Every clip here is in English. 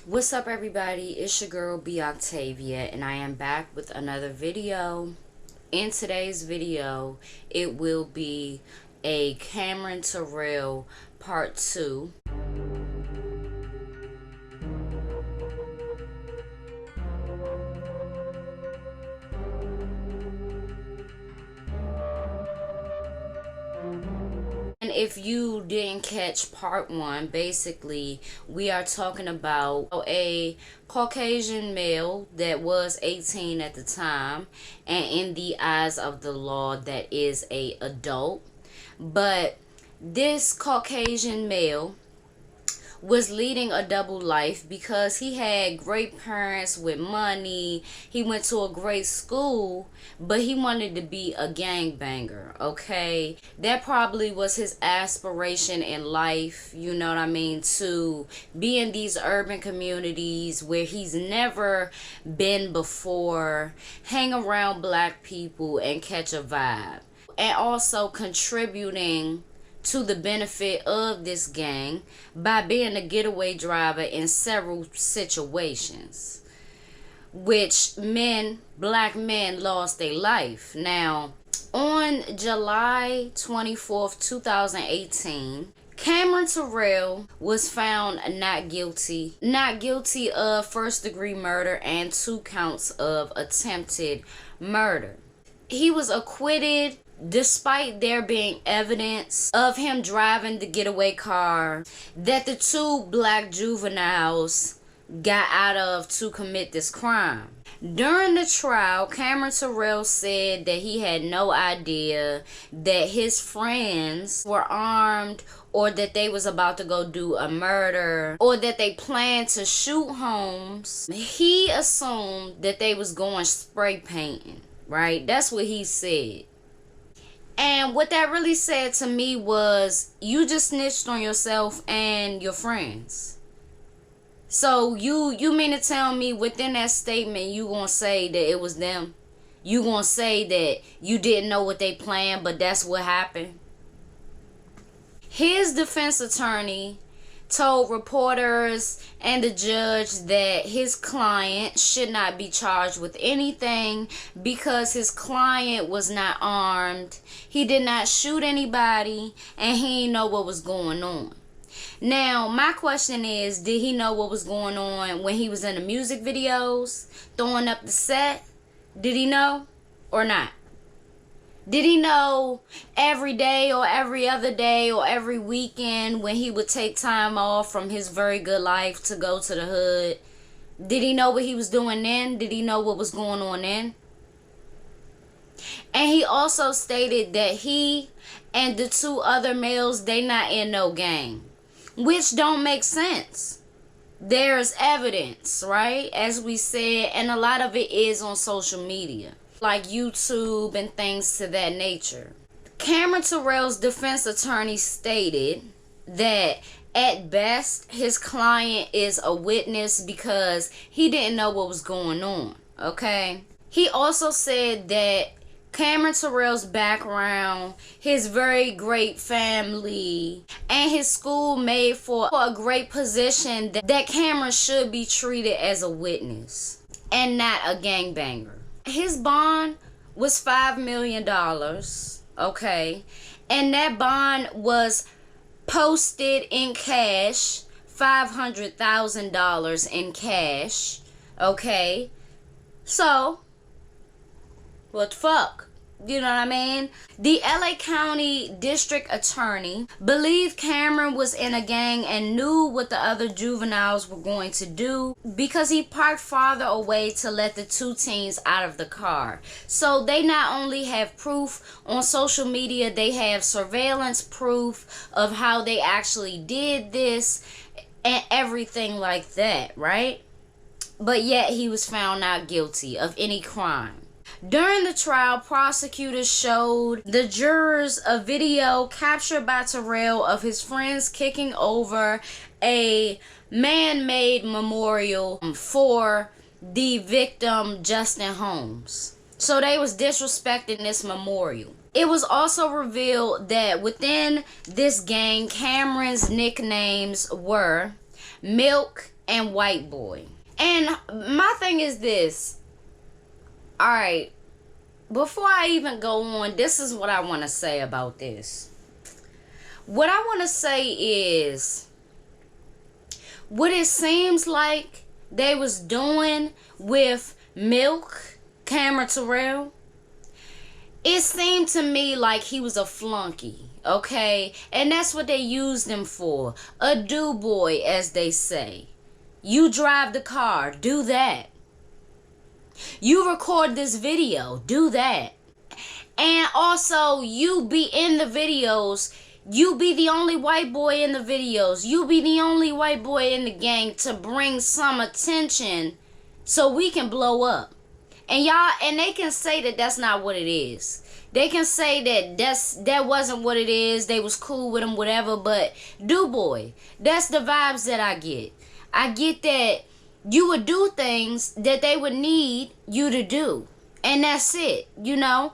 What's up, everybody? It's your girl B Octavia, and I am back with another video. In today's video, it will be a Cameron Terrell part 2. And if you didn't catch part 1, basically we are talking about a Caucasian male that was 18 at the time, and in the eyes of the law that is a adult. But this Caucasian male was leading a double life because he had great parents with money. He went to a great school, but he wanted to be a gangbanger, okay? That probably was his aspiration in life, you know what I mean, to be in these urban communities where he's never been before, hang around black people and catch a vibe. And also contributing to the benefit of this gang by being a getaway driver in several situations, which black men lost their life. Now, on July 24th, 2018, Cameron Terrell was found not guilty of first-degree murder and 2 counts of attempted murder. He was acquitted despite there being evidence of him driving the getaway car that the 2 black juveniles got out of to commit this crime. During the trial, Cameron Terrell said that he had no idea that his friends were armed, or that they was about to go do a murder, or that they planned to shoot Holmes. He assumed that they was going spray painting, right? That's what he said. And what that really said to me was, you just snitched on yourself and your friends. So you mean to tell me within that statement you gonna say that it was them? You gonna say that you didn't know what they planned, but that's what happened? His defense attorney told reporters and the judge that his client should not be charged with anything because his client was not armed, he did not shoot anybody, and he didn't know what was going on. Now, my question is, did he know what was going on when he was in the music videos, throwing up the set? Did he know or not? Did he know every day or every other day or every weekend when he would take time off from his very good life to go to the hood? Did he know what he was doing then? Did he know what was going on then? And he also stated that he and the 2 other males, they not in no gang, which don't make sense. There's evidence, right? As we said, and a lot of it is on social media, like YouTube and things to that nature. Cameron Terrell's defense attorney stated that at best his client is a witness because he didn't know what was going on, okay? He also said that Cameron Terrell's background, his very great family, and his school made for a great position that Cameron should be treated as a witness and not a gangbanger. His bond was $5 million, okay? And that bond was posted in cash, $500,000 in cash, okay? So, what the fuck? You know what I mean? The LA County District Attorney believed Cameron was in a gang and knew what the other juveniles were going to do because he parked farther away to let the 2 teens out of the car. So they not only have proof on social media, they have surveillance proof of how they actually did this and everything like that, right? But yet he was found not guilty of any crime. During the trial, prosecutors showed the jurors a video captured by Terrell of his friends kicking over a man-made memorial for the victim, Justin Holmes. So they was disrespecting this memorial. It was also revealed that within this gang, Cameron's nicknames were Milk and white boy. And my thing is this. All right, before I even go on, this is what I want to say about this. What I want to say is, what it seems like they was doing with Milk, Cameron Terrell, it seemed to me like he was a flunky, okay? And that's what they used him for. A do boy, as they say. You drive the car, do that. You record this video, do that. And also, you be in the videos. You be the only white boy in the videos. You be the only white boy in the gang to bring some attention so we can blow up. And y'all, and they can say that that's not what it is. They can say that that wasn't what it is. They was cool with him, whatever. But do boy, that's the vibes that I get. I get that you would do things that they would need you to do. And that's it, you know.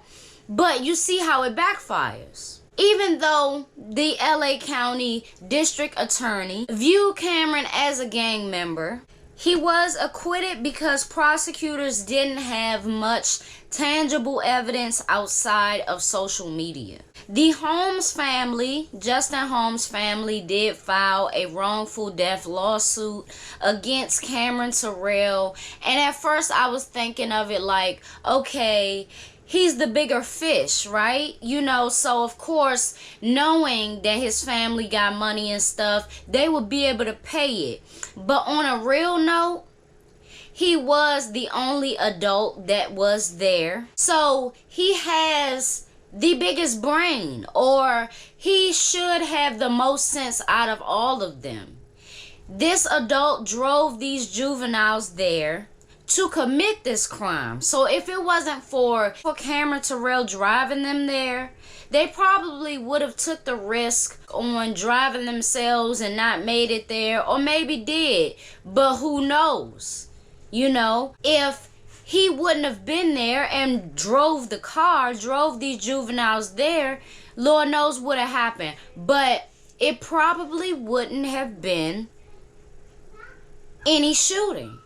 But you see how it backfires. Even though the LA County District Attorney viewed Cameron as a gang member, he was acquitted because prosecutors didn't have much tangible evidence outside of social media. The Holmes family, Justin Holmes family, did file a wrongful death lawsuit against Cameron Terrell. And at first I was thinking of it like, okay, he's the bigger fish, right? You know, so of course, knowing that his family got money and stuff, they would be able to pay it. But on a real note, he was the only adult that was there. So he has the biggest brain, or he should have the most sense out of all of them. This adult drove these juveniles there to commit this crime. So if it wasn't for Cameron Terrell driving them there, they probably would have took the risk on driving themselves and not made it there, or maybe did, but who knows? You know, if he wouldn't have been there and drove the car, drove these juveniles there, Lord knows what had happened. But it probably wouldn't have been any shooting.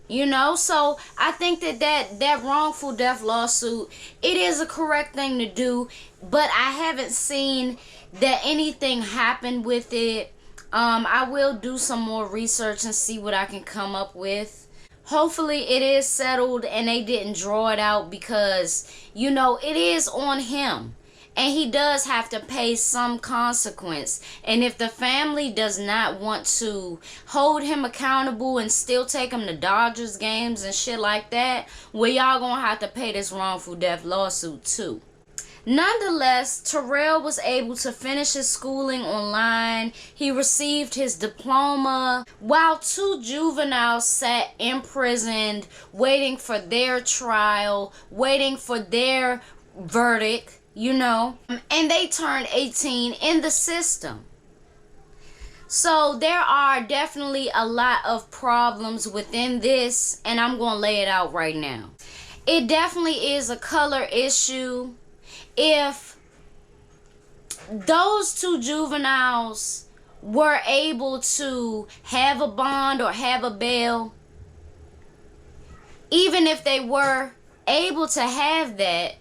You know, so I think that wrongful death lawsuit, it is a correct thing to do, but I haven't seen that anything happened with it. I will do some more research and see what I can come up with. Hopefully it is settled and they didn't draw it out, because, you know, it is on him. And he does have to pay some consequence. And if the family does not want to hold him accountable and still take him to Dodgers games and shit like that, well, y'all gonna have to pay this wrongful death lawsuit too. Nonetheless, Terrell was able to finish his schooling online. He received his diploma, while 2 juveniles sat imprisoned, waiting for their trial, waiting for their verdict. You know, and they turned 18 in the system. So there are definitely a lot of problems within this, and I'm going to lay it out right now. It definitely is a color issue. If those 2 juveniles were able to have a bond or have a bail, even if they were able to have that,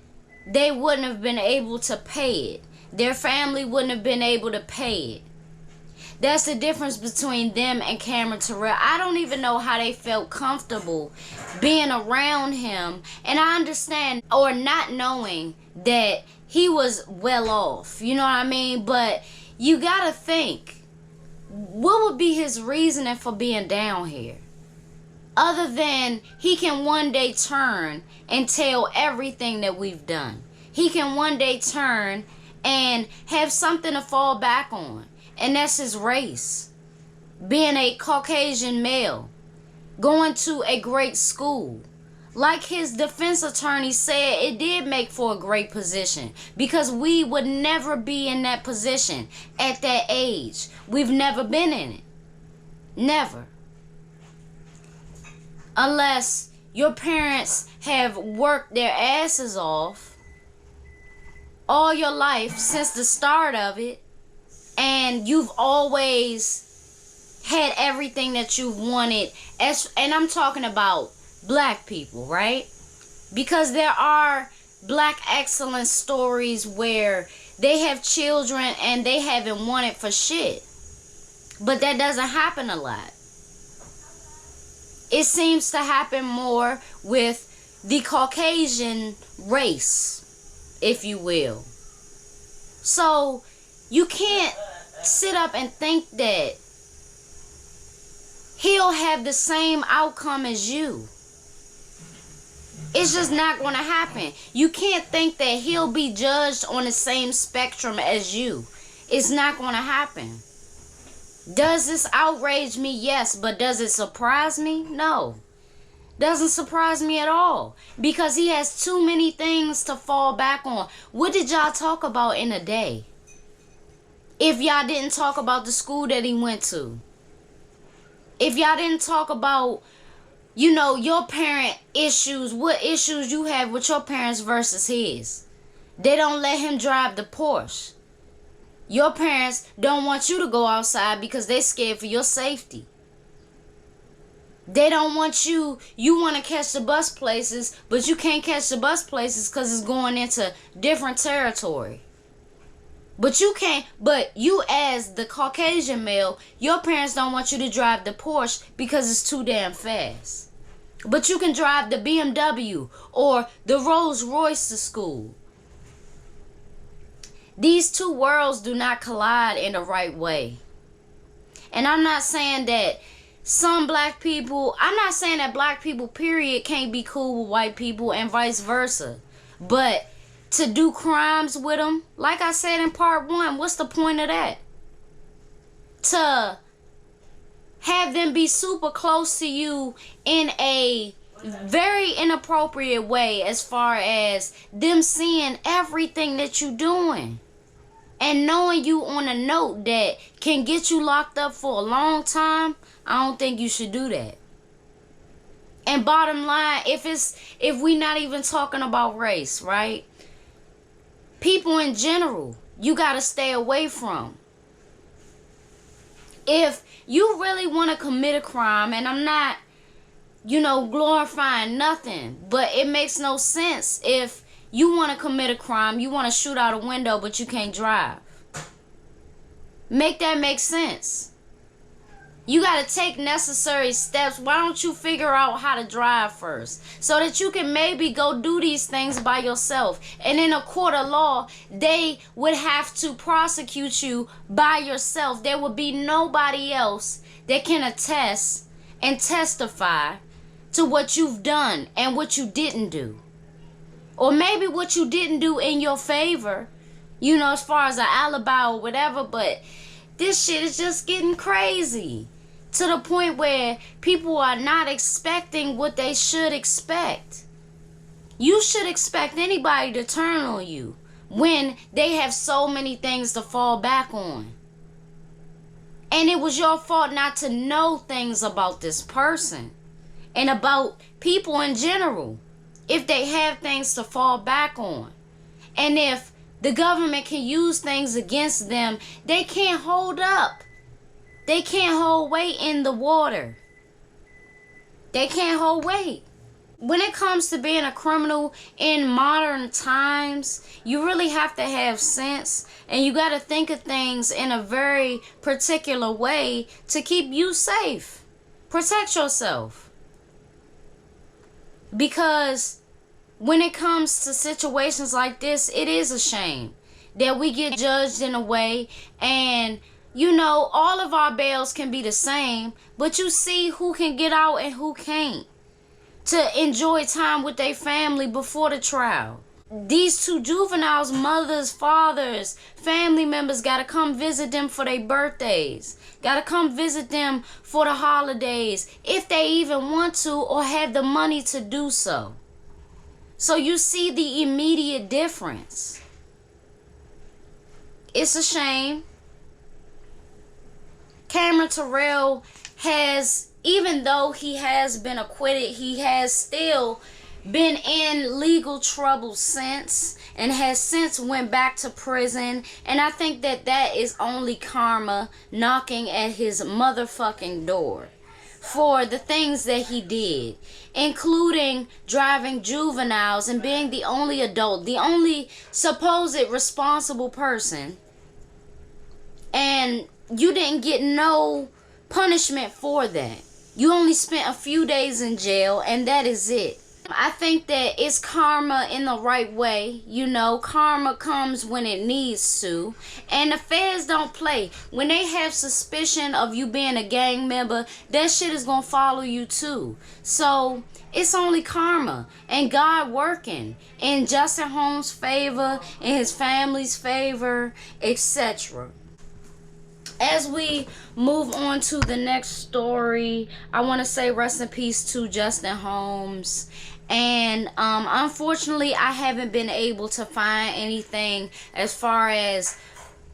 they wouldn't have been able to pay it. Their family wouldn't have been able to pay it. That's the difference between them and Cameron Terrell. I don't even know how they felt comfortable being around him. And I understand, or not knowing that he was well off. You know what I mean? But you gotta think, what would be his reasoning for being down here? Other than he can one day turn and tell everything that we've done. He can one day turn and have something to fall back on. And that's his race. Being a Caucasian male. Going to a great school. Like his defense attorney said, it did make for a great position. Because we would never be in that position at that age. We've never been in it. Never. Unless your parents have worked their asses off all your life since the start of it, and you've always had everything that you wanted, and I'm talking about black people, right? Because there are black excellence stories where they have children and they haven't wanted for shit. But that doesn't happen a lot. It seems to happen more with the Caucasian race, if you will. So you can't sit up and think that he'll have the same outcome as you. It's just not going to happen. You can't think that he'll be judged on the same spectrum as you. It's not going to happen. Does this outrage me? Yes. But does it surprise me? No. Doesn't surprise me at all. Because he has too many things to fall back on. What did y'all talk about in a day? If y'all didn't talk about the school that he went to. If y'all didn't talk about, you know, your parent issues, what issues you have with your parents versus his. They don't let him drive the Porsche. Your parents don't want you to go outside because they're scared for your safety. They don't want you want to catch the bus places, but you can't catch the bus places because it's going into different territory. But you as the Caucasian male, your parents don't want you to drive the Porsche because it's too damn fast. But you can drive the BMW or the Rolls Royce to school. These two worlds do not collide in the right way. And I'm not saying that I'm not saying that black people, period, can't be cool with white people and vice versa. But to do crimes with them, like I said in part 1, what's the point of that? To have them be super close to you in a very inappropriate way, as far as them seeing everything that you're doing and knowing you on a note that can get you locked up for a long time. I don't think you should do that. And bottom line, if we not even talking about race, right? People in general, you got to stay away from. If you really want to commit a crime, and I'm not, glorifying nothing, but it makes no sense if you want to commit a crime, you want to shoot out a window, but you can't drive. Make that make sense. You got to take necessary steps. Why don't you figure out how to drive first, so that you can maybe go do these things by yourself? And in a court of law, they would have to prosecute you by yourself. There would be nobody else that can attest and testify to what you've done and what you didn't do. Or maybe what you didn't do in your favor, as far as an alibi or whatever. But this shit is just getting crazy to the point where people are not expecting what they should expect. You should expect anybody to turn on you when they have so many things to fall back on. And it was your fault not to know things about this person and about people in general, if they have things to fall back on. And if the government can use things against them, they can't hold up. They can't hold weight in the water. They can't hold weight. When it comes to being a criminal in modern times, you really have to have sense, and you got to think of things in a very particular way to keep you safe. Protect yourself. Because when it comes to situations like this, it is a shame that we get judged in a way, and all of our bails can be the same, but you see who can get out and who can't to enjoy time with their family before the trial. These two juveniles, mothers, fathers, family members got to come visit them for their birthdays. Got to come visit them for the holidays, if they even want to or have the money to do so. So you see the immediate difference. It's a shame. Cameron Terrell has, even though he has been acquitted, he has still been in legal trouble since and has since went back to prison, and I think that that is only karma knocking at his motherfucking door for the things that he did, including driving juveniles and being the only adult, the only supposed responsible person, and you didn't get no punishment for that. You only spent a few days in jail, and that is it. I think that it's karma in the right way. You know, karma comes when it needs to. And the feds don't play. When they have suspicion of you being a gang member, that shit is gonna follow you too. So, it's only karma and God working in Justin Holmes' favor, in his family's favor, etc. As we move on to the next story, I want to say rest in peace to Justin Holmes. And unfortunately, I haven't been able to find anything as far as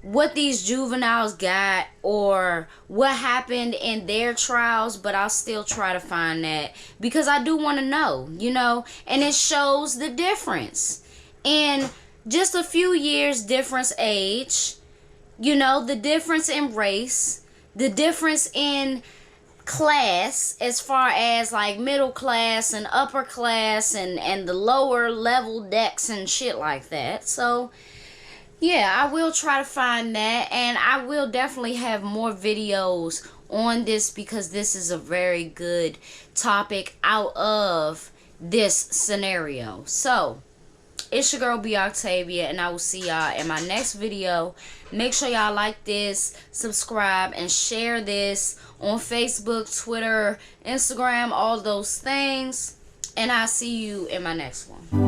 what these juveniles got or what happened in their trials, but I'll still try to find that because I do want to know, you know, and it shows the difference in just a few years difference age, you know, the difference in race, the difference in class as far as like middle class and upper class and the lower level decks and shit like that. So yeah, I will try to find that, and I will definitely have more videos on this because this is a very good topic out of this scenario. So it's your girl B Octavia, and I will see y'all in my next video. Make sure y'all like this, subscribe, and share this on Facebook, Twitter, Instagram, all those things. And I'll see you in my next one.